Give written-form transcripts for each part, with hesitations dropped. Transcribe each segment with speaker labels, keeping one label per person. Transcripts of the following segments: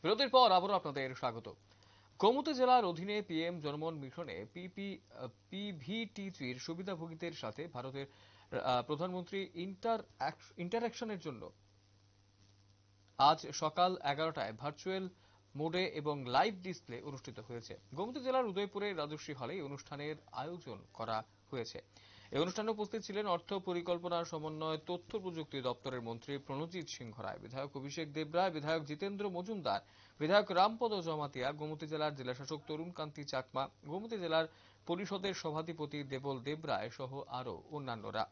Speaker 1: বিরতির পর আবারও আপনাদের স্বাগত। গোমতী জেলার অধীনে পিএম জনমন মিশনে পিভিটিজির সুবিধাভোগীদের সাথে ভারতের প্রধানমন্ত্রী ইন্টারঅ্যাকশনের জন্য আজ সকাল 11টায় ভার্চুয়াল মোডে এবং লাইভ ডিসপ্লে অনুষ্ঠিত হয়েছে। গোমতী জেলার উদয়পুরের রাজশ্রী হলে এই অনুষ্ঠানের আয়োজন করা হয়েছে। এই অনুষ্ঠানে উপস্থিত ছিলেন অর্থ পরিকল্পনা সমন্বয় তথ্য প্রযুক্তি দপ্তরের মন্ত্রী প্রণজিৎ সিংহ রায়, বিধায়ক অভিষেক দেবরায়, বিধায়ক জিতেন্দ্র মজুমদার, বিধায়ক রামপদ জমাতিয়া, গোমতী জেলার জেলাশাসক তরুণ কান্তি চাকমা, গোমতী জেলার পরিষদের সভাধিপতি দেবল দেবরায় সহ আরও অন্যান্যরা।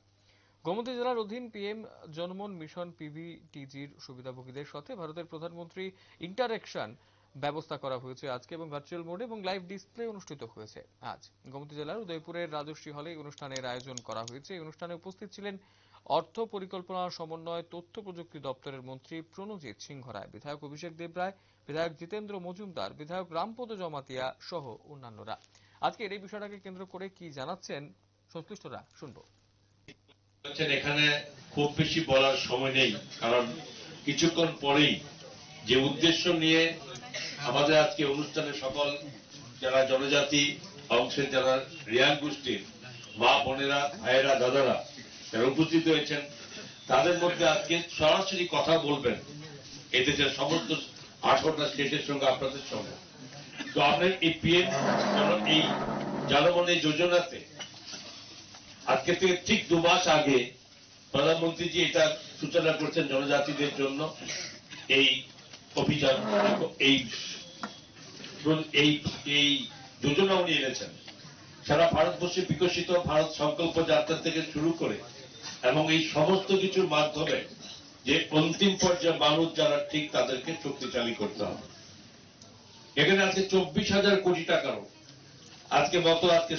Speaker 1: গোমতী জেলার অধীন পিএম জনমন মিশন পিভিটিজির সুবিধাভোগীদের সাথে ভারতের প্রধানমন্ত্রী ইন্টারঅ্যাকশন ব্যবস্থা করা হয়েছে আজকে এবং ভার্চুয়াল মোড এবং লাইভ ডিসপ্লে অনুষ্ঠিত হয়েছে আজ। গোমতী জেলার উদয়পুরের রাজশ্রী হলে অনুষ্ঠানের আয়োজন করা হয়েছে। এই অনুষ্ঠানে উপস্থিত ছিলেন অর্থ পরিকল্পনা সমন্বয় তথ্য প্রযুক্তি দপ্তরের মন্ত্রী প্রণজিৎ সিংহ রায়, বিধায়ক অভিষেক দেবরায়, বিধায়ক জিতেন্দ্র মজুমদার, বিধায়ক রামপদ জমাতিয়া সহ অন্যান্যরা। আজকের এই বিষয়টাকে কেন্দ্র করে কি জানাচ্ছেন সংশ্লিষ্টরা শুনবো।
Speaker 2: এখানে খুব বেশি বলার সময় নেই, কারণ কিছুক্ষণ পরেই যে উদ্দেশ্য নিয়ে আমাদের আজকে অনুষ্ঠানে সকল যারা জনজাতি অংশের যারা রিয়াং গোষ্ঠীর মা বোনেরা, ভাইয়েরা, দাদারা যারা উপস্থিত হয়েছেন, তাদের মধ্যে আজকে সরাসরি কথা বলবেন এই দেশের সমস্ত 18টা স্টেটের সঙ্গে, আপনাদের সঙ্গে। তো আপনার এই পিএম এই জনমন এই যোজনাতে আজকে থেকে ঠিক 2 মাস আগে প্রধানমন্ত্রীজি এটা সূচনা করছেন জনজাতিদের জন্য এই অভিযান, এই যোজনা উনি এনেছেন। সারা ভারতবর্ষে বিকশিত ভারত সংকল্প যাত্রা থেকে শুরু করে এবং এই সমস্ত কিছুর মাধ্যমে যে অন্তিম পর্যায়ে মানুষ যারা ঠিক তাদেরকে শক্তিশালী করতে হবে। এখানে আজকে 24,000 কোটি টাকারও আজকে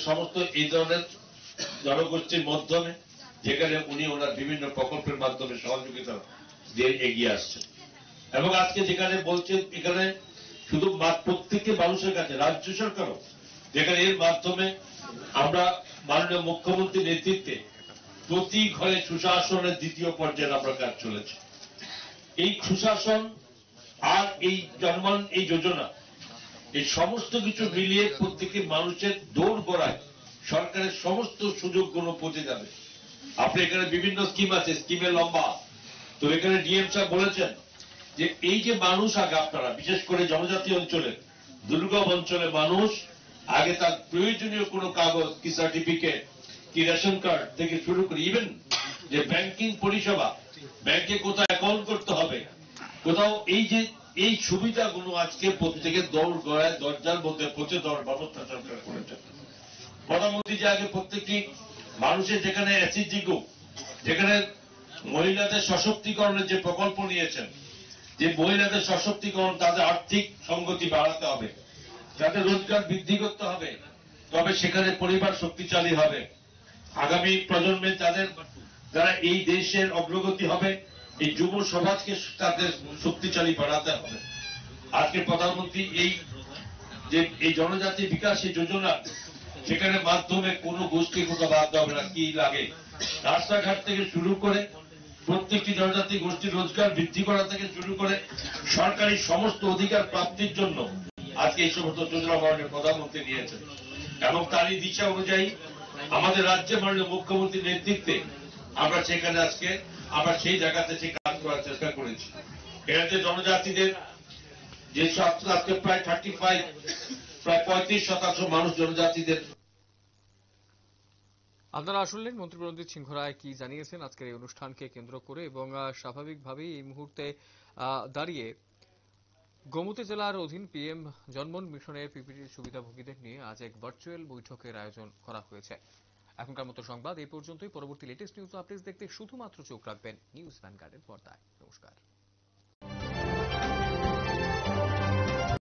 Speaker 2: সমস্ত এই ধরনের জনগোষ্ঠীর মাধ্যমে যেখানে উনি ওনার বিভিন্ন প্রকল্পের মাধ্যমে সহযোগিতা দিয়ে এগিয়ে আসছেন। এবং আজকে যেখানে বলছেন এখানে শুধু প্রত্যেকটি মানুষের কাছে, রাজ্য সরকারও যেখানে এর মাধ্যমে আমরা মাননীয় মুখ্যমন্ত্রীর নেতৃত্বে প্রতি ঘরে সুশাসনের 2য় পর্যায়ে আমরা কাজ চলেছে। এই সুশাসন আর এই জনমন এই যোজনা এই সমস্ত কিছু মিলিয়ে প্রত্যেকটি মানুষের দৌড় গড়ায় সরকারের সমস্ত সুযোগগুলো পৌঁছে যাবে। আপনি এখানে বিভিন্ন স্কিম আছে, স্কিমের লম্বা। তো এখানে ডিএম সাহেব বলেছেন যে এই যে মানুষ আগে আপনারা বিশেষ করে জনজাতি অঞ্চলে, দুর্গম অঞ্চলে মানুষ আগে তার প্রয়োজনীয় কোনো কাগজ, কি সার্টিফিকেট, কি রেশন কার্ড থেকে শুরু করে ইভেন যে ব্যাংকিং পরিষেবা, ব্যাংকে কোথাও অ্যাকাউন্ট করতে হবে, কোথাও এই সুবিধাগুলো আজকে প্রত্যেকের দৌড় গড়ায় দরজার মধ্যে পৌঁছে দেওয়ার ব্যবস্থা সরকার করেছেন। প্রধানমন্ত্রী যে আগে প্রত্যেকটি মানুষের যেখানে এসএইচজি গ্রুপ, যেখানে মহিলাদের সশক্তিকরণের যে প্রকল্প নিয়েছেন, যে মহিলাদের সশক্তিকরণ, তাদের আর্থিক সংগতি বাড়াতে হবে, তাদের রোজগার বৃদ্ধি করতে হবে, তবে সেখানে পরিবার শক্তিশালী হবে। আগামী প্রজন্মে যারা এই দেশের অগ্রগতি হবে, এই যুব সমাজকে তাদের শক্তিশালী বাড়াতে হবে। আজকে প্রধানমন্ত্রী এই জনজাতি বিকাশ যোজনা, সেখানে মাধ্যমে কোনো গোষ্ঠী কোথাও বাদ হবে না। কি লাগে রাস্তাঘাট থেকে শুরু করে প্রত্যেকটি জনজাতি গোষ্ঠীর রোজগার বৃদ্ধি করা থেকে শুরু করে সরকারি সমস্ত অধিকার প্রাপ্তির জন্য আজকে এই সমস্ত যোজনা মাননীয় প্রধানমন্ত্রী নিয়েছেন। এবং তারই দিশা অনুযায়ী আমাদের রাজ্যে মাননীয় মুখ্যমন্ত্রীর নেতৃত্বে আমরা সেখানে আজকে আমরা সেই জায়গাতে সে কাজ করার চেষ্টা করেছি। এরাতে জনজাতিদের যে আজকে প্রায় 35% মানুষ জনজাতিদের।
Speaker 1: আপনারা শুনলেন মন্ত্রী প্রণজিৎ সিংহ রায় কি জানিয়েছেন আজকের এই অনুষ্ঠানকে কেন্দ্র করে। এবং স্বাভাবিকভাবেই এই মুহূর্তে দাঁড়িয়ে গোমতী জেলার অধীন পিএম জনমন মিশনের পিপিটি সুবিধাভোগীদের নিয়ে আজ এক ভার্চুয়াল বৈঠকের আয়োজন করা হয়েছে। এখনকার মতো সংবাদ এই পর্যন্তই। পরবর্তী লেটেস্ট নিউজ আপডেটস দেখতে শুধুমাত্র চোখ রাখবেন নিউজ ভ্যানগার্ডের পর্দায়। নমস্কার।